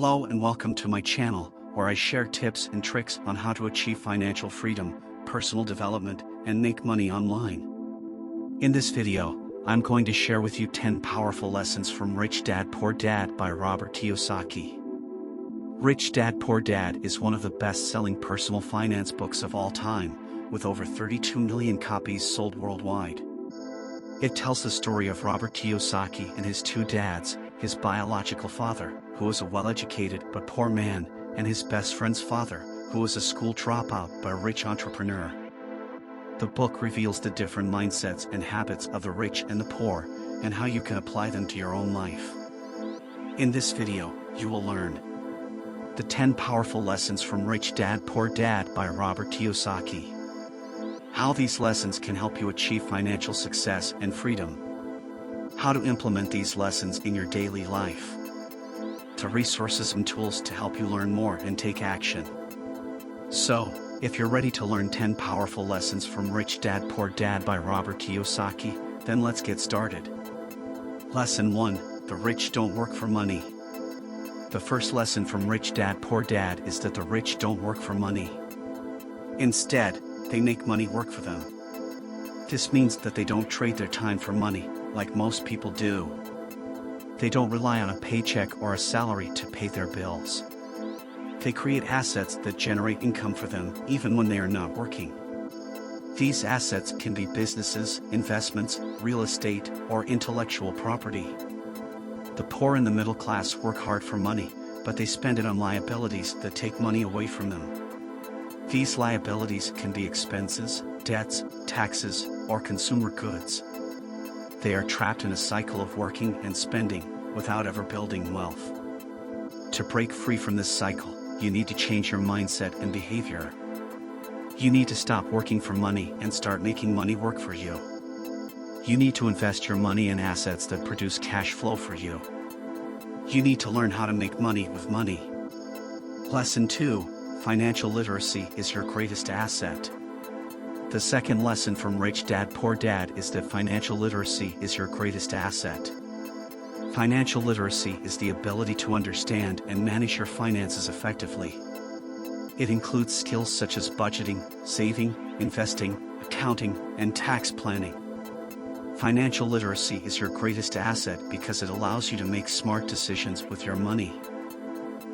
Hello and welcome to my channel, where I share tips and tricks on how to achieve financial freedom, personal development, and make money online. In this video, I'm going to share with you 10 powerful lessons from Rich Dad Poor Dad by Robert Kiyosaki. Rich Dad Poor Dad is one of the best-selling personal finance books of all time, with over 32 million copies sold worldwide. It tells the story of Robert Kiyosaki and his two dads, his biological father, who was a well-educated but poor man, and his best friend's father, who was a school dropout but a rich entrepreneur. The book reveals the different mindsets and habits of the rich and the poor, and how you can apply them to your own life. In this video, you will learn the 10 powerful lessons from Rich Dad Poor Dad by Robert Kiyosaki. How these lessons can help you achieve financial success and freedom. How to implement these lessons in your daily life. The resources and tools to help you learn more and take action. So, if you're ready to learn 10 powerful lessons from Rich Dad Poor Dad by Robert Kiyosaki, then let's get started. Lesson 1: The rich don't work for money. The first lesson from Rich Dad Poor Dad is that the rich don't work for money. Instead, they make money work for them. This means that they don't trade their time for money, like most people do. They don't rely on a paycheck or a salary to pay their bills. They create assets that generate income for them even when they are not working. These assets can be businesses, investments, real estate, or intellectual property. The poor and the middle class work hard for money, but they spend it on liabilities that take money away from them. These liabilities can be expenses, debts, taxes, or consumer goods. They are trapped in a cycle of working and spending without ever building wealth. To break free from this cycle, you need to change your mindset and behavior. You need to stop working for money and start making money work for you. You need to invest your money in assets that produce cash flow for you. You need to learn how to make money with money. Lesson 2: Financial literacy is your greatest asset. The second lesson from Rich Dad Poor Dad is that financial literacy is your greatest asset. Financial literacy is the ability to understand and manage your finances effectively. It includes skills such as budgeting, saving, investing, accounting, and tax planning. Financial literacy is your greatest asset because it allows you to make smart decisions with your money.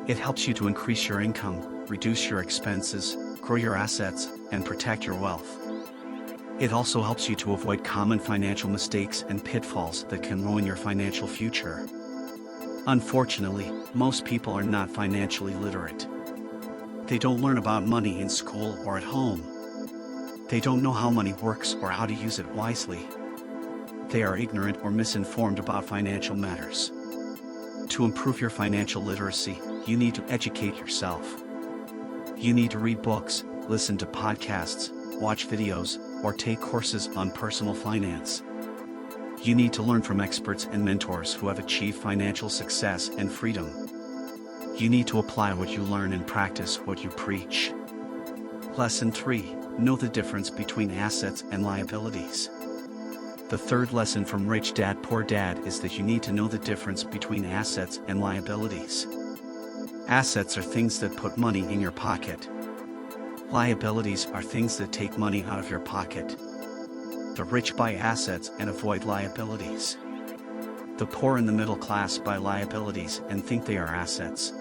It helps you to increase your income, reduce your expenses, grow your assets, and protect your wealth. It also helps you to avoid common financial mistakes and pitfalls that can ruin your financial future. Unfortunately, most people are not financially literate. They don't learn about money in school or at home. They don't know how money works or how to use it wisely. They are ignorant or misinformed about financial matters. To improve your financial literacy, you need to educate yourself. You need to read books, listen to podcasts, watch videos, or take courses on personal finance. You need to learn from experts and mentors who have achieved financial success and freedom. You need to apply what you learn and practice what you preach. Lesson 3: Know the difference between assets and liabilities. The third lesson from Rich Dad Poor Dad is that you need to know the difference between assets and liabilities. Assets are things that put money in your pocket. Liabilities are things that take money out of your pocket. The rich buy assets and avoid liabilities. The poor and the middle class buy liabilities and think they are assets.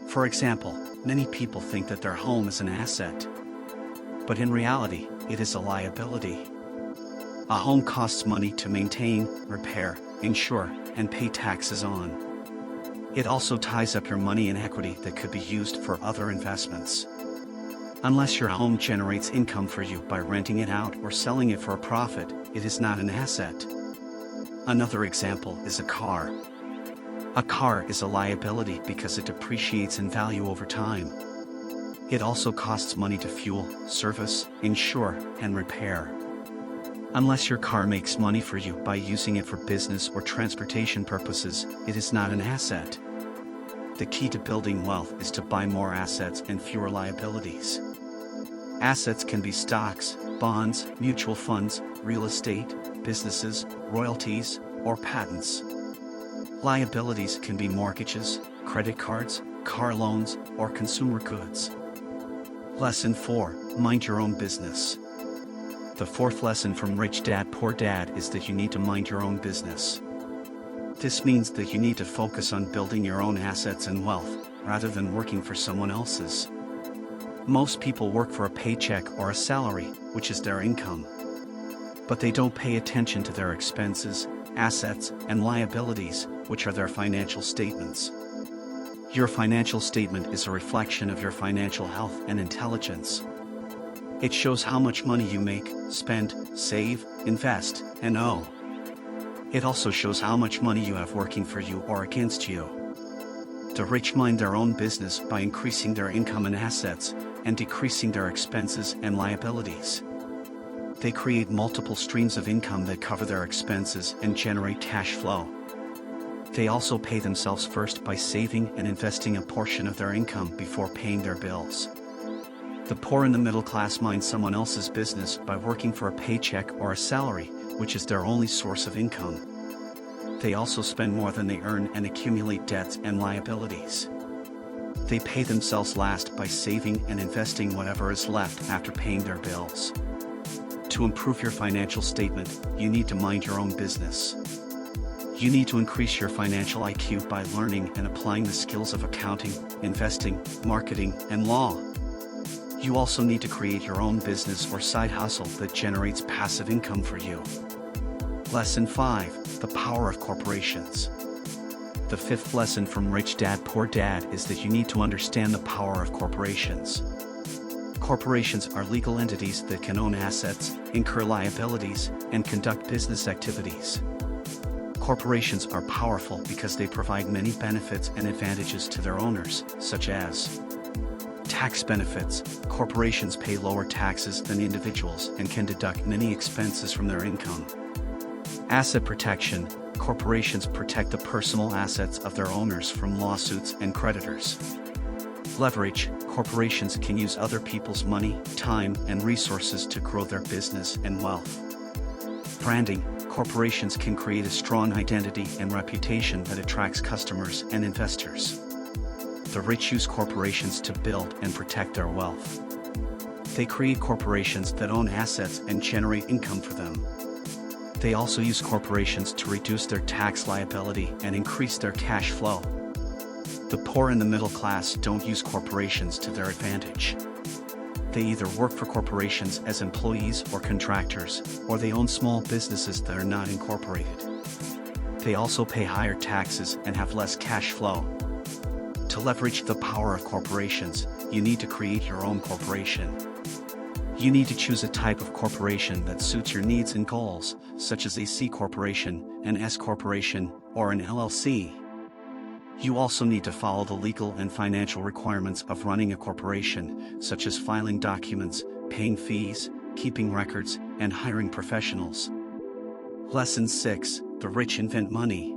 For example, many people think that their home is an asset. But in reality, it is a liability. A home costs money to maintain, repair, insure, and pay taxes on. It also ties up your money in equity that could be used for other investments. Unless your home generates income for you by renting it out or selling it for a profit, it is not an asset. Another example is a car. A car is a liability because it depreciates in value over time. It also costs money to fuel, service, insure, and repair. Unless your car makes money for you by using it for business or transportation purposes, it is not an asset. The key to building wealth is to buy more assets and fewer liabilities. Assets can be stocks, bonds, mutual funds, real estate, businesses, royalties, or patents. Liabilities can be mortgages, credit cards, car loans, or consumer goods. Lesson 4. Mind your own business. The fourth lesson from Rich Dad Poor Dad is that you need to mind your own business. This means that you need to focus on building your own assets and wealth, rather than working for someone else's. Most people work for a paycheck or a salary, which is their income. But they don't pay attention to their expenses, assets, and liabilities, which are their financial statements. Your financial statement is a reflection of your financial health and intelligence. It shows how much money you make, spend, save, invest, and owe. It also shows how much money you have working for you or against you. The rich mind their own business by increasing their income and assets, and decreasing their expenses and liabilities. They create multiple streams of income that cover their expenses and generate cash flow. They also pay themselves first by saving and investing a portion of their income before paying their bills. The poor and the middle class mind someone else's business by working for a paycheck or a salary, which is their only source of income. They also spend more than they earn and accumulate debts and liabilities. They pay themselves last by saving and investing whatever is left after paying their bills. To improve your financial statement, you need to mind your own business. You need to increase your financial IQ by learning and applying the skills of accounting, investing, marketing, and law. You also need to create your own business or side hustle that generates passive income for you. Lesson 5. The power of corporations. The fifth lesson from Rich Dad Poor Dad is that you need to understand the power of corporations. Corporations are legal entities that can own assets, incur liabilities, and conduct business activities. Corporations are powerful because they provide many benefits and advantages to their owners, such as tax benefits. Corporations pay lower taxes than individuals and can deduct many expenses from their income. Asset protection. Corporations protect the personal assets of their owners from lawsuits and creditors. Leverage. Corporations can use other people's money, time, and resources to grow their business and wealth. Branding. Corporations can create a strong identity and reputation that attracts customers and investors. The rich use corporations to build and protect their wealth. They create corporations that own assets and generate income for them. They also use corporations to reduce their tax liability and increase their cash flow. The poor and the middle class don't use corporations to their advantage. They either work for corporations as employees or contractors, or they own small businesses that are not incorporated. They also pay higher taxes and have less cash flow. To leverage the power of corporations, you need to create your own corporation. You need to choose a type of corporation that suits your needs and goals, such as a C corporation, an S corporation, or an LLC. You also need to follow the legal and financial requirements of running a corporation, such as filing documents, paying fees, keeping records, and hiring professionals. Lesson 6. The rich invent money.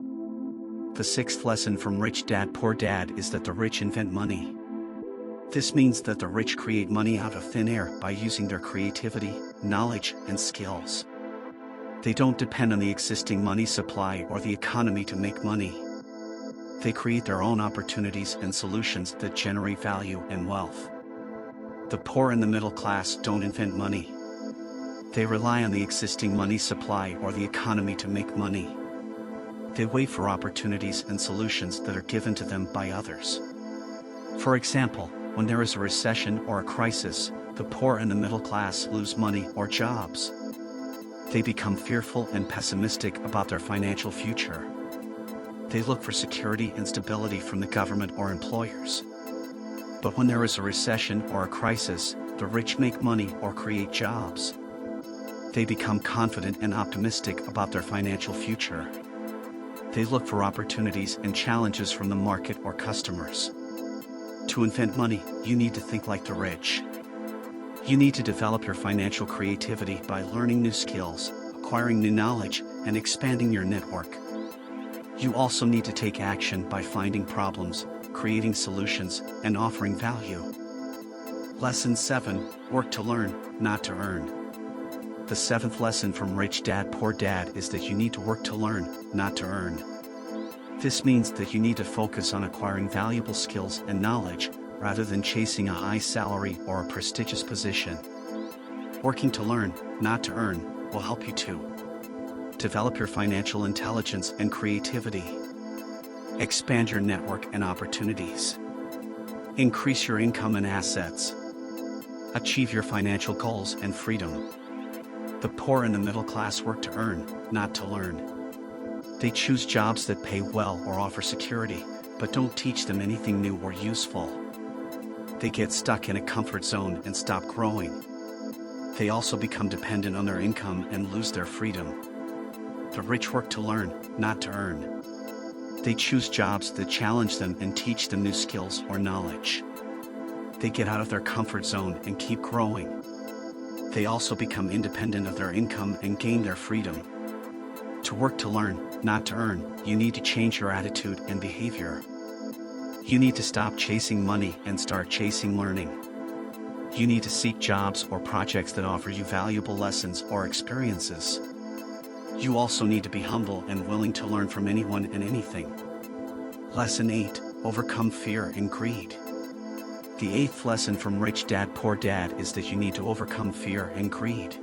The sixth lesson from Rich Dad Poor Dad is that the rich invent money. This means that the rich create money out of thin air by using their creativity, knowledge, and skills. They don't depend on the existing money supply or the economy to make money. They create their own opportunities and solutions that generate value and wealth. The poor and the middle class don't invent money. They rely on the existing money supply or the economy to make money. They wait for opportunities and solutions that are given to them by others. For example, when there is a recession or a crisis, the poor and the middle class lose money or jobs. They become fearful and pessimistic about their financial future. They look for security and stability from the government or employers. But when there is a recession or a crisis, the rich make money or create jobs. They become confident and optimistic about their financial future. They look for opportunities and challenges from the market or customers. To invent money, you need to think like the rich. You need to develop your financial creativity by learning new skills, acquiring new knowledge, and expanding your network. You also need to take action by finding problems, creating solutions, and offering value. Lesson 7. Work to learn, not to earn. The seventh lesson from Rich Dad Poor Dad is that you need to work to learn, not to earn. This means that you need to focus on acquiring valuable skills and knowledge, rather than chasing a high salary or a prestigious position. Working to learn, not to earn, will help you to develop your financial intelligence and creativity, expand your network and opportunities, increase your income and assets, achieve your financial goals and freedom. The poor and the middle class work to earn, not to learn. They choose jobs that pay well or offer security, but don't teach them anything new or useful. They get stuck in a comfort zone and stop growing. They also become dependent on their income and lose their freedom. The rich work to learn, not to earn. They choose jobs that challenge them and teach them new skills or knowledge. They get out of their comfort zone and keep growing. They also become independent of their income and gain their freedom. To work to learn, not to earn, you need to change your attitude and behavior. You need to stop chasing money and start chasing learning. You need to seek jobs or projects that offer you valuable lessons or experiences. You also need to be humble and willing to learn from anyone and anything. Lesson 8. Overcome fear and greed. The 8th lesson from Rich Dad Poor Dad is that you need to overcome fear and greed.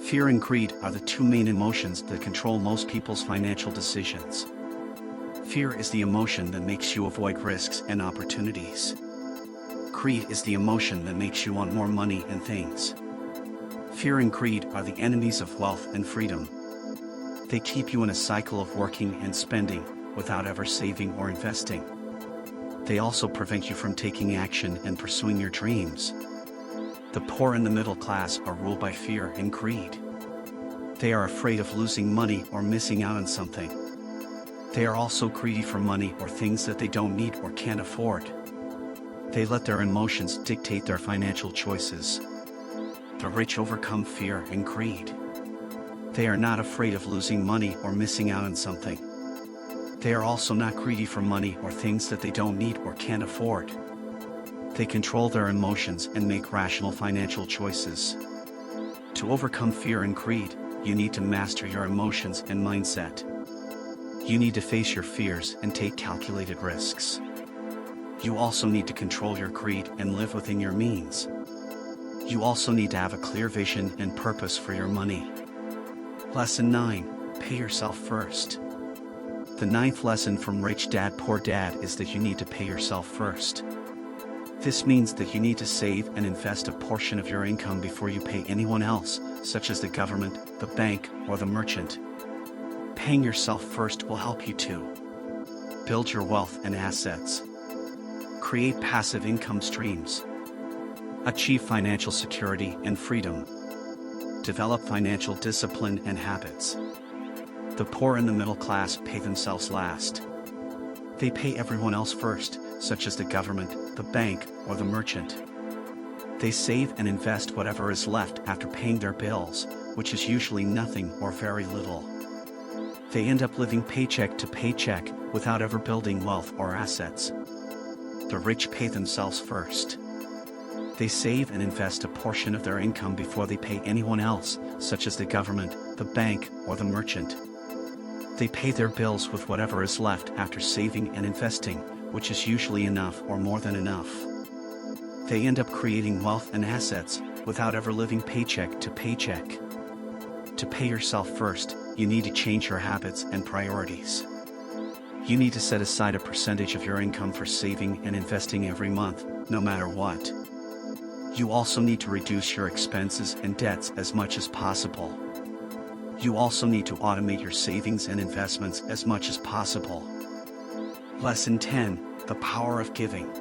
Fear and greed are the two main emotions that control most people's financial decisions. Fear is the emotion that makes you avoid risks and opportunities. Greed is the emotion that makes you want more money and things. Fear and greed are the enemies of wealth and freedom. They keep you in a cycle of working and spending, without ever saving or investing. They also prevent you from taking action and pursuing your dreams. The poor and the middle class are ruled by fear and greed. They are afraid of losing money or missing out on something. They are also greedy for money or things that they don't need or can't afford. They let their emotions dictate their financial choices. The rich overcome fear and greed. They are not afraid of losing money or missing out on something. They are also not greedy for money or things that they don't need or can't afford. They control their emotions and make rational financial choices. To overcome fear and greed, you need to master your emotions and mindset. You need to face your fears and take calculated risks. You also need to control your greed and live within your means. You also need to have a clear vision and purpose for your money. Lesson 9. Pay yourself first. The 9th lesson from Rich Dad Poor Dad is that you need to pay yourself first. This means that you need to save and invest a portion of your income before you pay anyone else, such as the government, the bank, or the merchant. Paying yourself first will help you to build your wealth and assets, create passive income streams, achieve financial security and freedom, develop financial discipline and habits. The poor and the middle class pay themselves last. They pay everyone else first, such as the government, the bank, or the merchant. They save and invest whatever is left after paying their bills, which is usually nothing or very little. They end up living paycheck to paycheck without ever building wealth or assets. The rich pay themselves first. They save and invest a portion of their income before they pay anyone else, such as the government, the bank, or the merchant. They pay their bills with whatever is left after saving and investing, which is usually enough or more than enough. They end up creating wealth and assets without ever living paycheck to paycheck. To pay yourself first, you need to change your habits and priorities. You need to set aside a percentage of your income for saving and investing every month, no matter what. You also need to reduce your expenses and debts as much as possible. You also need to automate your savings and investments as much as possible. Lesson 10. The Power of Giving.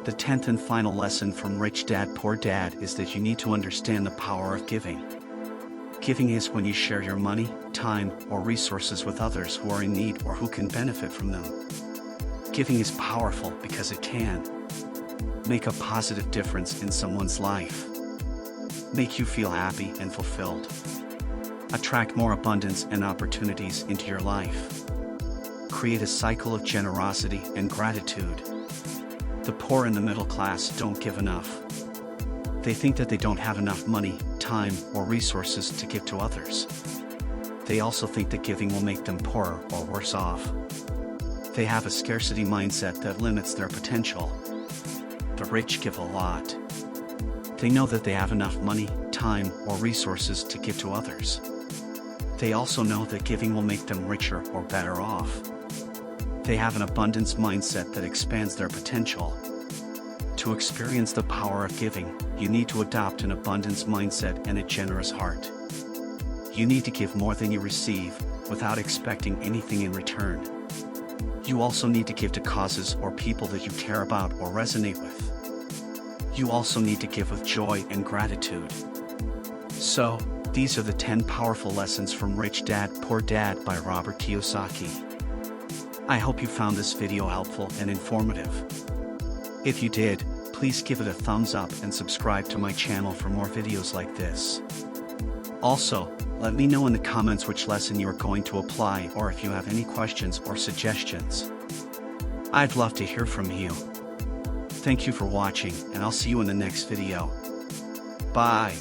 The 10th and final lesson from Rich Dad Poor Dad is that you need to understand the power of giving. Giving is when you share your money, time, or resources with others who are in need or who can benefit from them. Giving is powerful because it can make a positive difference in someone's life, make you feel happy and fulfilled, attract more abundance and opportunities into your life, create a cycle of generosity and gratitude. The poor and the middle class don't give enough. They think that they don't have enough money, time, or resources to give to others. They also think that giving will make them poorer or worse off. They have a scarcity mindset that limits their potential. The rich give a lot. They know that they have enough money, time, or resources to give to others. They also know that giving will make them richer or better off. They have an abundance mindset that expands their potential. To experience the power of giving, you need to adopt an abundance mindset and a generous heart. You need to give more than you receive, without expecting anything in return. You also need to give to causes or people that you care about or resonate with. You also need to give with joy and gratitude. So, these are the 10 powerful lessons from Rich Dad, Poor Dad by Robert Kiyosaki. I hope you found this video helpful and informative. If you did, please give it a thumbs up and subscribe to my channel for more videos like this. Also, let me know in the comments which lesson you are going to apply or if you have any questions or suggestions. I'd love to hear from you. Thank you for watching, and I'll see you in the next video. Bye.